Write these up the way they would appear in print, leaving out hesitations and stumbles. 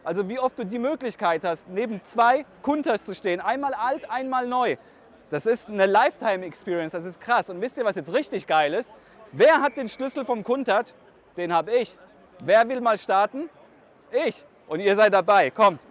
Also wie oft du die Möglichkeit hast, neben zwei Countach zu stehen. Einmal alt, einmal neu. Das ist eine Lifetime-Experience, das ist krass. Und wisst ihr, was jetzt richtig geil ist? Wer hat den Schlüssel vom Countach? Den habe ich. Wer will mal starten? Ich. Und ihr seid dabei. Kommt.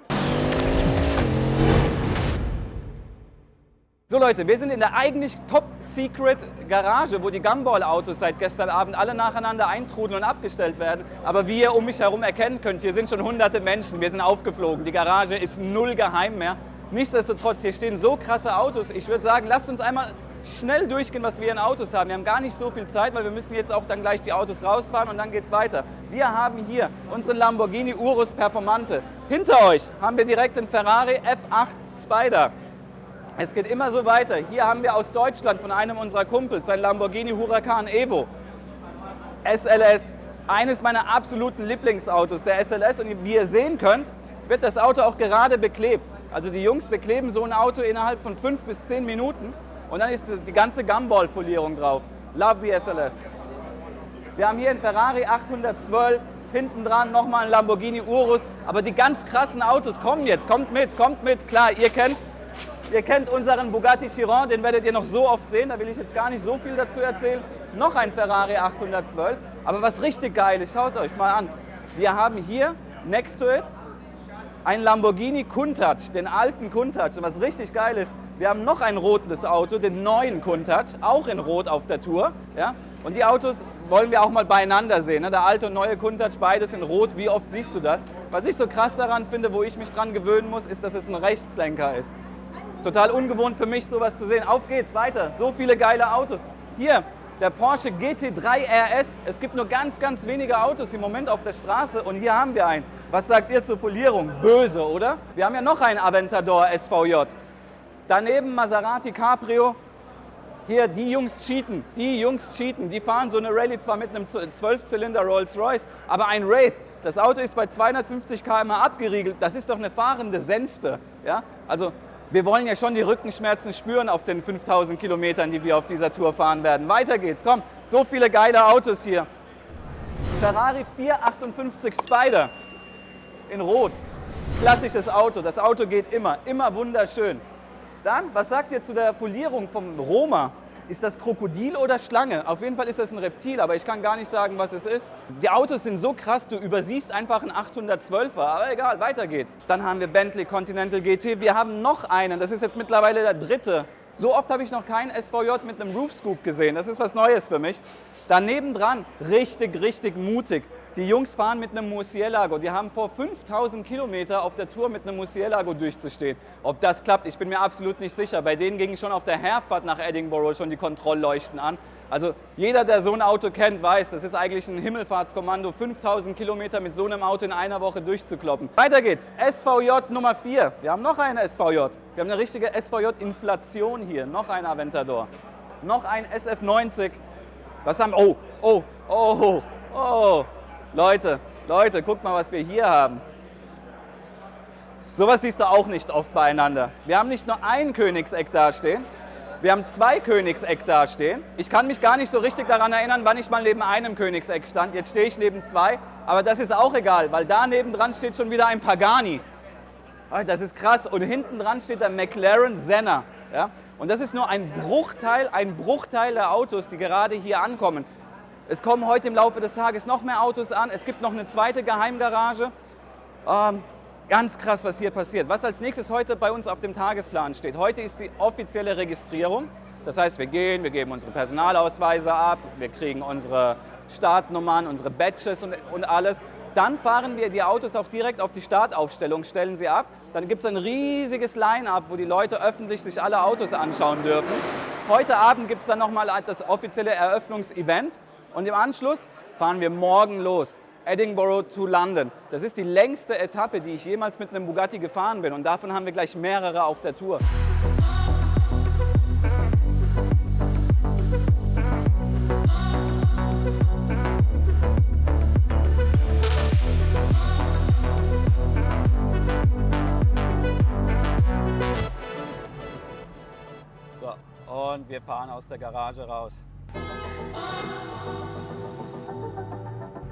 So Leute, wir sind in der eigentlich Top-Secret-Garage, wo die Gumball-Autos seit gestern Abend alle nacheinander eintrudeln und abgestellt werden. Aber wie ihr um mich herum erkennen könnt, hier sind schon hunderte Menschen, wir sind aufgeflogen. Die Garage ist null geheim mehr. Nichtsdestotrotz, hier stehen so krasse Autos. Ich würde sagen, lasst uns einmal schnell durchgehen, was wir in Autos haben. Wir haben gar nicht so viel Zeit, weil wir müssen jetzt auch dann gleich die Autos rausfahren und dann geht's weiter. Wir haben hier unseren Lamborghini Urus Performante. Hinter euch haben wir direkt den Ferrari F8 Spider. Es geht immer so weiter. Hier haben wir aus Deutschland von einem unserer Kumpels sein Lamborghini Huracan Evo. SLS, eines meiner absoluten Lieblingsautos, der SLS. Und wie ihr sehen könnt, wird das Auto auch gerade beklebt. Also die Jungs bekleben so ein Auto innerhalb von 5 bis 10 Minuten und dann ist die ganze Gumball-Folierung drauf. Love the SLS. Wir haben hier einen Ferrari 812, hinten dran nochmal ein Lamborghini Urus. Aber die ganz krassen Autos kommen jetzt. Kommt mit. Klar, ihr kennt unseren Bugatti Chiron, den werdet ihr noch so oft sehen, da will ich jetzt gar nicht so viel dazu erzählen. Noch ein Ferrari 812, aber was richtig geil ist, schaut euch mal an. Wir haben hier, next to it, ein Lamborghini Countach, den alten Countach. Und was richtig geil ist, wir haben noch ein rotes Auto, den neuen Countach, auch in Rot auf der Tour. Ja? Und die Autos wollen wir auch mal beieinander sehen. Ne? Der alte und neue Countach, beides in Rot. Wie oft siehst du das? Was ich so krass daran finde, wo ich mich dran gewöhnen muss, ist, dass es ein Rechtslenker ist. Total ungewohnt für mich, sowas zu sehen. Auf geht's, weiter. So viele geile Autos. Hier, der Porsche GT3 RS. Es gibt nur ganz wenige Autos im Moment auf der Straße und hier haben wir einen. Was sagt ihr zur Folierung? Böse, oder? Wir haben ja noch einen Aventador SVJ. Daneben Maserati Cabrio. Hier, die Jungs cheaten. Die fahren so eine Rallye zwar mit einem 12-Zylinder Rolls-Royce, aber ein Wraith. Das Auto ist bei 250 km/h abgeriegelt. Das ist doch eine fahrende Sänfte. Ja? Also, wir wollen ja schon die Rückenschmerzen spüren auf den 5000 Kilometern, die wir auf dieser Tour fahren werden. Weiter geht's, komm, so viele geile Autos hier. Ferrari 458 Spider in Rot. Klassisches Auto, das Auto geht immer wunderschön. Dann, was sagt ihr zu der Folierung vom Roma? Ist das Krokodil oder Schlange? Auf jeden Fall ist das ein Reptil, aber ich kann gar nicht sagen, was es ist. Die Autos sind so krass, du übersiehst einfach einen 812er, aber egal, weiter geht's. Dann haben wir Bentley Continental GT, wir haben noch einen, das ist jetzt mittlerweile der dritte. So oft habe ich noch keinen SVJ mit einem Roof Scoop gesehen, das ist was Neues für mich. Daneben dran, richtig mutig. Die Jungs fahren mit einem Murcielago. Die haben vor 5000 Kilometer auf der Tour mit einem Murcielago durchzustehen. Ob das klappt, ich bin mir absolut nicht sicher. Bei denen gingen schon auf der Herfahrt nach Edinburgh schon die Kontrollleuchten an. Also jeder, der so ein Auto kennt, weiß, das ist eigentlich ein Himmelfahrtskommando, 5000 Kilometer mit so einem Auto in einer Woche durchzukloppen. Weiter geht's. SVJ Nummer 4. Wir haben noch eine SVJ. Wir haben eine richtige SVJ-Inflation hier. Noch ein Aventador. Noch ein SF90. Was haben wir? Oh. Leute, guckt mal, was wir hier haben. Sowas siehst du auch nicht oft beieinander. Wir haben nicht nur ein Königseck dastehen, wir haben zwei Königseck dastehen. Ich kann mich gar nicht so richtig daran erinnern, wann ich mal neben einem Königseck stand. Jetzt stehe ich neben zwei, aber das ist auch egal, weil da nebendran steht schon wieder ein Pagani. Das ist krass. Und hinten dran steht der McLaren Senna. Ja? Und das ist nur ein Bruchteil der Autos, die gerade hier ankommen. Es kommen heute im Laufe des Tages noch mehr Autos an. Es gibt noch eine zweite Geheimgarage. Ganz krass, was hier passiert. Was als nächstes heute bei uns auf dem Tagesplan steht. Heute ist die offizielle Registrierung. Das heißt, wir geben unsere Personalausweise ab, wir kriegen unsere Startnummern, unsere Badges und alles. Dann fahren wir die Autos auch direkt auf die Startaufstellung, stellen sie ab. Dann gibt es ein riesiges Line-up, wo die Leute öffentlich sich alle Autos anschauen dürfen. Heute Abend gibt es dann nochmal das offizielle Eröffnungsevent. Und im Anschluss fahren wir morgen los, Edinburgh to London. Das ist die längste Etappe, die ich jemals mit einem Bugatti gefahren bin. Und davon haben wir gleich mehrere auf der Tour. So, und wir fahren aus der Garage raus.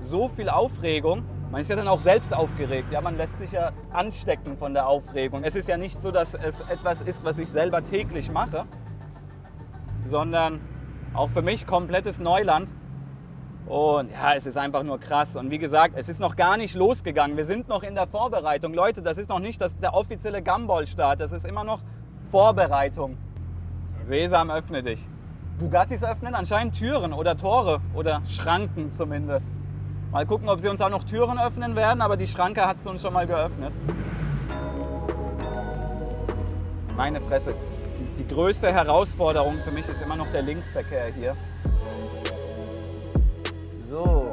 So viel Aufregung Man ist ja dann auch selbst aufgeregt. Ja, man lässt sich ja anstecken von der Aufregung. Es ist ja nicht so, dass es etwas ist, was ich selber täglich mache, sondern auch für mich komplettes Neuland. Und ja, es ist einfach nur krass. Und wie gesagt, es ist noch gar nicht losgegangen. Wir sind noch in der Vorbereitung. Leute, das ist noch nicht der offizielle Gumball-Start. Das ist immer noch Vorbereitung. Sesam, öffne dich. Bugattis öffnen anscheinend Türen oder Tore oder Schranken zumindest. Mal gucken, ob sie uns auch noch Türen öffnen werden, aber die Schranke hat es uns schon mal geöffnet. Meine Fresse. Die größte Herausforderung für mich ist immer noch der Linksverkehr hier. So,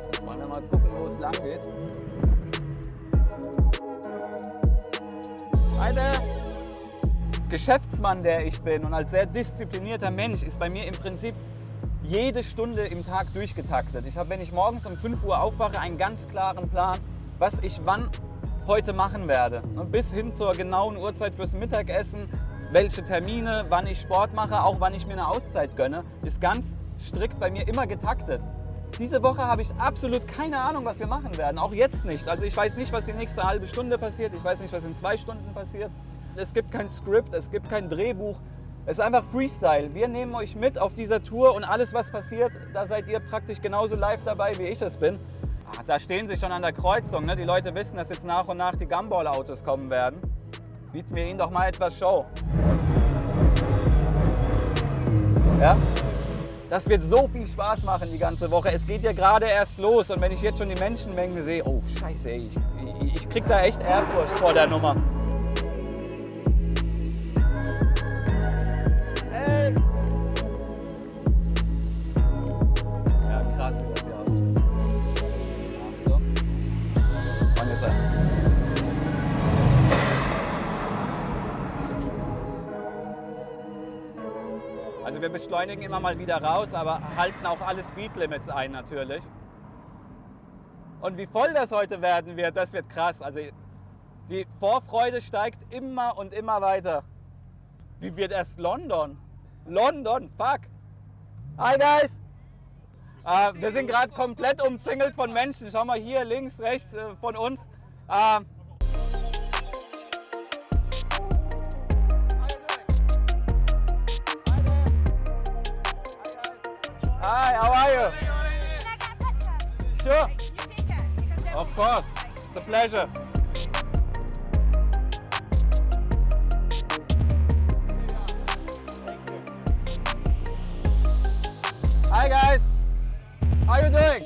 jetzt wollen wir mal gucken, wo es lang geht. Alter, Geschäftsmann, der ich bin und als sehr disziplinierter Mensch ist bei mir im Prinzip jede Stunde im Tag durchgetaktet. Ich habe, wenn ich morgens um 5 Uhr aufwache, einen ganz klaren Plan, was ich wann heute machen werde. Bis hin zur genauen Uhrzeit fürs Mittagessen, welche Termine, wann ich Sport mache, auch wann ich mir eine Auszeit gönne, ist ganz strikt bei mir immer getaktet. Diese Woche habe ich absolut keine Ahnung, was wir machen werden, auch jetzt nicht. Also ich weiß nicht, was die nächste halbe Stunde passiert, ich weiß nicht, was in 2 Stunden passiert. Es gibt kein Skript, es gibt kein Drehbuch, es ist einfach Freestyle. Wir nehmen euch mit auf dieser Tour und alles, was passiert, da seid ihr praktisch genauso live dabei, wie ich es bin. Da stehen sie schon an der Kreuzung, ne? Die Leute wissen, dass jetzt nach und nach die Gumball-Autos kommen werden. Bieten wir ihnen doch mal etwas Show. Ja? Das wird so viel Spaß machen die ganze Woche. Es geht ja gerade erst los und wenn ich jetzt schon die Menschenmenge sehe, oh Scheiße, ey, ich krieg da echt Ehrfurcht vor der Nummer. Hey. Ja, krass sieht das hier aus. Achtung. Und jetzt Also wir beschleunigen immer mal wieder raus, aber halten auch alle Speedlimits ein natürlich. Und wie voll das heute werden wird, das wird krass. Also die Vorfreude steigt immer und immer weiter. Wie wird erst London? London, fuck! Hi guys! Wir sind gerade komplett umzingelt von Menschen. Schau mal hier links, rechts von uns. Hi, how are you? Can I get a picture? Sure, You take care. Because they're of course. It's a pleasure. Hi guys, how are you doing?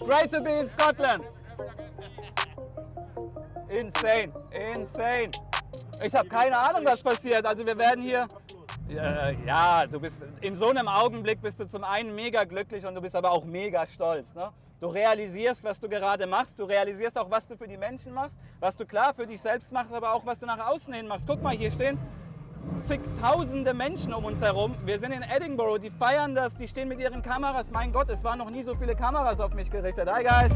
Great to be in Scotland. Insane, insane. Ich habe keine Ahnung, was passiert. Also wir werden hier... Ja, du bist in so einem Augenblick bist du zum einen mega glücklich und du bist aber auch mega stolz. Ne? Du realisierst, was du gerade machst. Du realisierst auch, was du für die Menschen machst, was du klar für dich selbst machst, aber auch was du nach außen hin machst. Guck mal, hier stehen zigtausende Menschen um uns herum. Wir sind in Edinburgh, die feiern das, die stehen mit ihren Kameras. Mein Gott, es waren noch nie so viele Kameras auf mich gerichtet. Hi guys!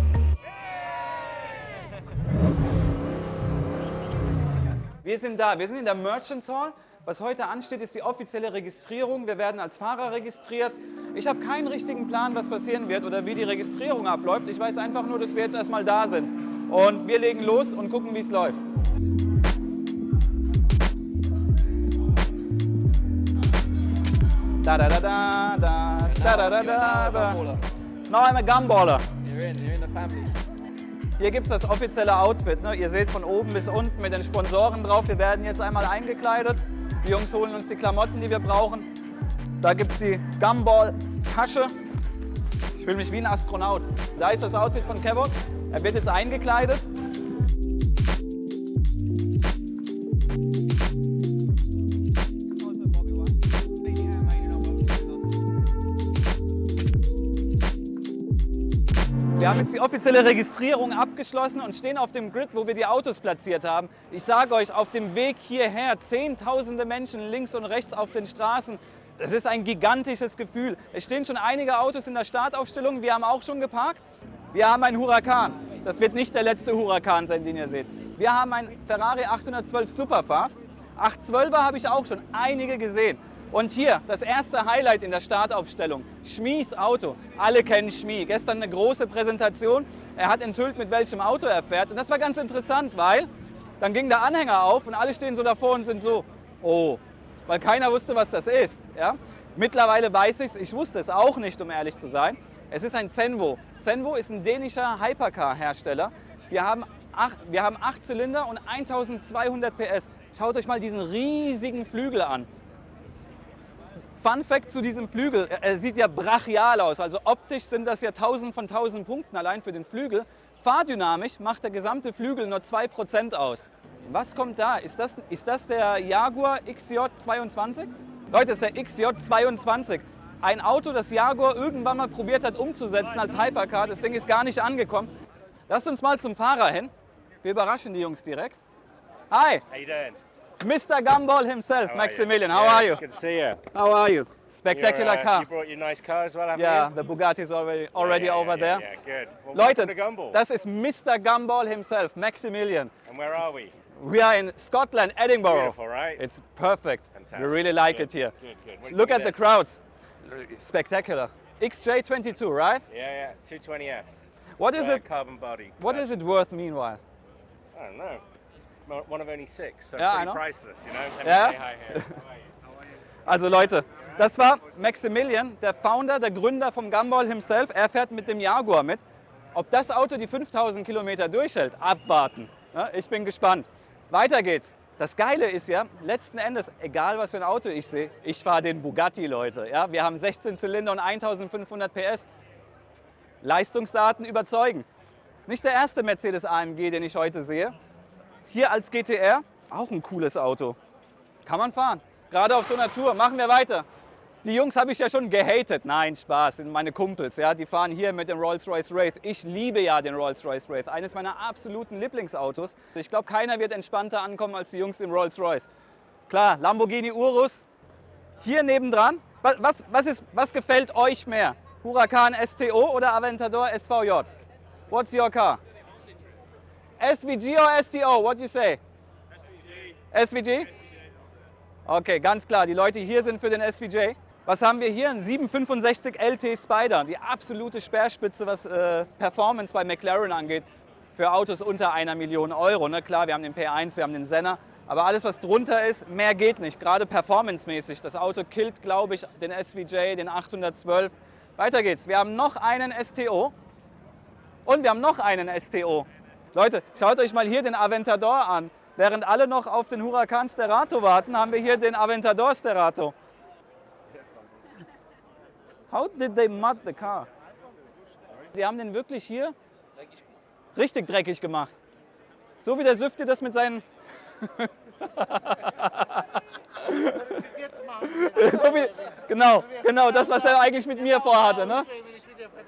Wir sind da, wir sind in der Merchants Hall. Was heute ansteht, ist die offizielle Registrierung. Wir werden als Fahrer registriert. Ich habe keinen richtigen Plan, was passieren wird oder wie die Registrierung abläuft. Ich weiß einfach nur, dass wir jetzt erstmal da sind. Und wir legen los und gucken, wie es läuft. Da da da da da da da da da da. Now I'm a Gumballer. You're in the family. Hier gibt es das offizielle Outfit. Ne? Ihr seht von oben bis unten mit den Sponsoren drauf. Wir werden jetzt einmal eingekleidet. Die Jungs holen uns die Klamotten, die wir brauchen. Da gibt es die Gumball-Tasche. Ich fühle mich wie ein Astronaut. Da ist das Outfit von Kevin. Er wird jetzt eingekleidet. Wir haben jetzt die offizielle Registrierung abgeschlossen und stehen auf dem Grid, wo wir die Autos platziert haben. Ich sage euch, auf dem Weg hierher, Zehntausende Menschen links und rechts auf den Straßen. Das ist ein gigantisches Gefühl. Es stehen schon einige Autos in der Startaufstellung, wir haben auch schon geparkt. Wir haben einen Huracan. Das wird nicht der letzte Huracan sein, den ihr seht. Wir haben einen Ferrari 812 Superfast. 812er habe ich auch schon einige gesehen. Und hier, das erste Highlight in der Startaufstellung, Schmies Auto. Alle kennen Schmie. Gestern eine große Präsentation. Er hat enthüllt, mit welchem Auto er fährt. Und das war ganz interessant, weil dann ging der Anhänger auf und alle stehen so davor und sind so, oh, weil keiner wusste, was das ist. Ja? Mittlerweile weiß ich es, ich wusste es auch nicht, um ehrlich zu sein. Es ist ein Zenvo. Zenvo ist ein dänischer Hypercar-Hersteller. Wir haben 8 Zylinder und 1200 PS. Schaut euch mal diesen riesigen Flügel an. Fun Fact zu diesem Flügel, er sieht ja brachial aus, also optisch sind das ja 1000 von 1000 Punkten allein für den Flügel. Fahrdynamisch macht der gesamte Flügel nur 2% aus. Was kommt da? Ist das der Jaguar XJ22? Leute, das ist der XJ22. Ein Auto, das Jaguar irgendwann mal probiert hat umzusetzen als Hypercar. Das Ding ist gar nicht angekommen. Lasst uns mal zum Fahrer hin. Wir überraschen die Jungs direkt. Hi! How you doing? Mr. Gumball himself, Maximilian. How are you? Good to see you. How are you? Spectacular car. You brought your nice car as well, haven't Yeah, you? the Bugatti is already over there. Yeah, good. Well, Leute, welcome to Gumball. das ist Mr. Gumball himself, Maximilian. And where are we? We are in Scotland, Edinburgh. Beautiful, right? It's perfect. Fantastic. We really like Good, it here. Good, good. What do you Look think at the of this? crowds. Spectacular. XJ22, right? Yeah, 220S. What is it? Carbon body. What is it worth meanwhile? I don't know. It's one of only 6, so Yeah, I pretty know. priceless, you know? Let me Yeah. say hi here. Also Leute, das war Maximilian, der Founder, der Gründer vom Gumball himself. Er fährt mit dem Jaguar mit. Ob das Auto die 5000 Kilometer durchhält, abwarten. Ja, ich bin gespannt. Weiter geht's. Das Geile ist ja, letzten Endes, egal was für ein Auto ich sehe, ich fahre den Bugatti, Leute. Ja, wir haben 16 Zylinder und 1500 PS. Leistungsdaten überzeugen. Nicht der erste Mercedes AMG, den ich heute sehe. Hier als GTR, auch ein cooles Auto. Kann man fahren. Gerade auf so einer Tour. Machen wir weiter. Die Jungs habe ich ja schon gehatet. Nein, Spaß, sind meine Kumpels. Ja, die fahren hier mit dem Rolls-Royce Wraith. Ich liebe ja den Rolls-Royce Wraith. Eines meiner absoluten Lieblingsautos. Ich glaube, keiner wird entspannter ankommen als die Jungs im Rolls-Royce. Klar, Lamborghini Urus. Hier nebendran. Was gefällt euch mehr? Huracan STO oder Aventador SVJ? What's your car? SVG or STO? What do you say? SVG. Okay, ganz klar, die Leute hier sind für den SVJ. Was haben wir hier? Ein 765 LT Spider, die absolute Speerspitze, was Performance bei McLaren angeht, für Autos unter 1 Million Euro. Ne? Klar, wir haben den P1, wir haben den Senna, aber alles, was drunter ist, mehr geht nicht, gerade performancemäßig. Das Auto killt, glaube ich, den SVJ, den 812. Weiter geht's, wir haben noch einen STO und wir haben noch einen STO. Leute, schaut euch mal hier den Aventador an. Während alle noch auf den Huracan Sterato warten, haben wir hier den Aventador Sterato. How did they mud the car? Die haben den wirklich hier richtig dreckig gemacht. So wie der Süfte das mit seinen... so wie, genau, das, was er eigentlich mit mir vorhatte. Ne?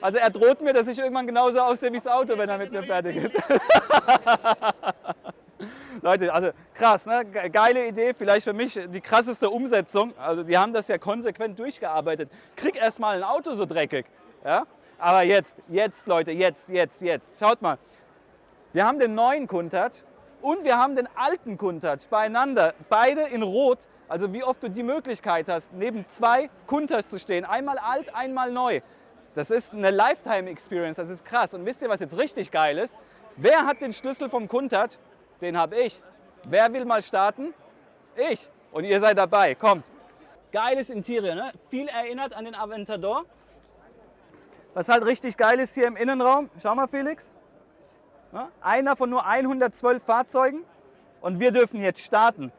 Also er droht mir, dass ich irgendwann genauso aussehe wie das Auto, wenn er mit mir fertig ist. Leute, also krass, ne? Geile Idee, vielleicht für mich die krasseste Umsetzung. Also die haben das ja konsequent durchgearbeitet. Krieg erst mal ein Auto so dreckig. Ja? Aber jetzt Leute, jetzt. Schaut mal, wir haben den neuen Countach und wir haben den alten Countach beieinander. Beide in Rot, also wie oft du die Möglichkeit hast, neben 2 Countach zu stehen. Einmal alt, einmal neu. Das ist eine Lifetime-Experience, das ist krass. Und wisst ihr, was jetzt richtig geil ist? Wer hat den Schlüssel vom Countach? Den habe ich. Wer will mal starten? Ich. Und ihr seid dabei. Kommt. Geiles Interieur, ne? Viel erinnert an den Aventador. Was halt richtig geil ist hier im Innenraum. Schau mal, Felix. Ja? Einer von nur 112 Fahrzeugen. Und wir dürfen jetzt starten.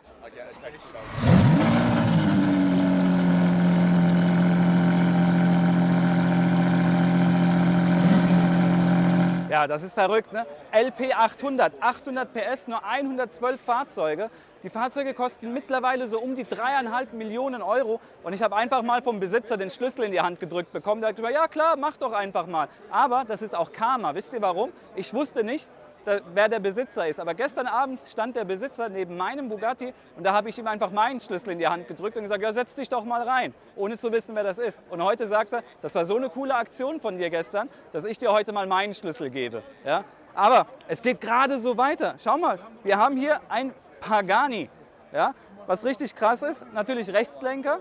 Ja, das ist verrückt, ne? LP 800, 800 PS, nur 112 Fahrzeuge. Die Fahrzeuge kosten mittlerweile so um die 3,5 Millionen Euro. Und ich habe einfach mal vom Besitzer den Schlüssel in die Hand gedrückt bekommen. Der hat gesagt, ja klar, mach doch einfach mal. Aber das ist auch Karma. Wisst ihr warum? Ich wusste nicht, wer der Besitzer ist. Aber gestern Abend stand der Besitzer neben meinem Bugatti und da habe ich ihm einfach meinen Schlüssel in die Hand gedrückt und gesagt, ja, setz dich doch mal rein, ohne zu wissen, wer das ist. Und heute sagt er, das war so eine coole Aktion von dir gestern, dass ich dir heute mal meinen Schlüssel gebe. Ja? Aber es geht gerade so weiter. Schau mal, wir haben hier ein Pagani. Ja? Was richtig krass ist, natürlich Rechtslenker.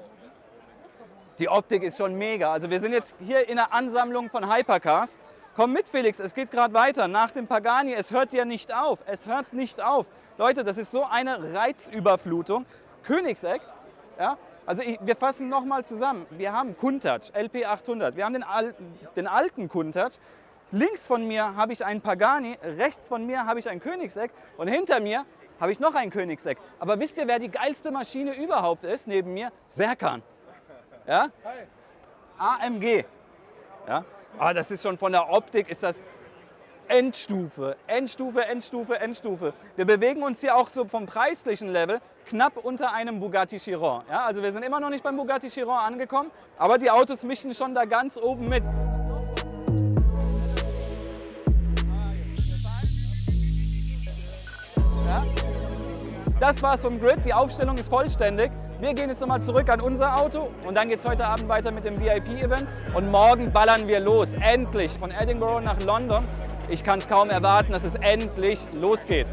Die Optik ist schon mega. Also wir sind jetzt hier in einer Ansammlung von Hypercars. Komm mit, Felix, es geht gerade weiter. Nach dem Pagani, es hört ja nicht auf. Es hört nicht auf. Leute, das ist so eine Reizüberflutung. Koenigsegg, ja, also wir fassen nochmal zusammen. Wir haben Countach, LP800. Wir haben den alten Countach. Links von mir habe ich einen Pagani, rechts von mir habe ich ein Koenigsegg und hinter mir habe ich noch ein Koenigsegg. Aber wisst ihr, wer die geilste Maschine überhaupt ist neben mir? Serkan. Ja? AMG. Ja? Aber das ist schon von der Optik, ist das Endstufe, Endstufe, Endstufe, Endstufe. Wir bewegen uns hier auch so vom preislichen Level knapp unter einem Bugatti Chiron. Ja? Also wir sind immer noch nicht beim Bugatti Chiron angekommen, aber die Autos mischen schon da ganz oben mit. Ja? Das war's vom Grid, die Aufstellung ist vollständig. Wir gehen jetzt nochmal zurück an unser Auto und dann geht es heute Abend weiter mit dem VIP-Event. Und morgen ballern wir los, endlich, von Edinburgh nach London. Ich kann es kaum erwarten, dass es endlich losgeht.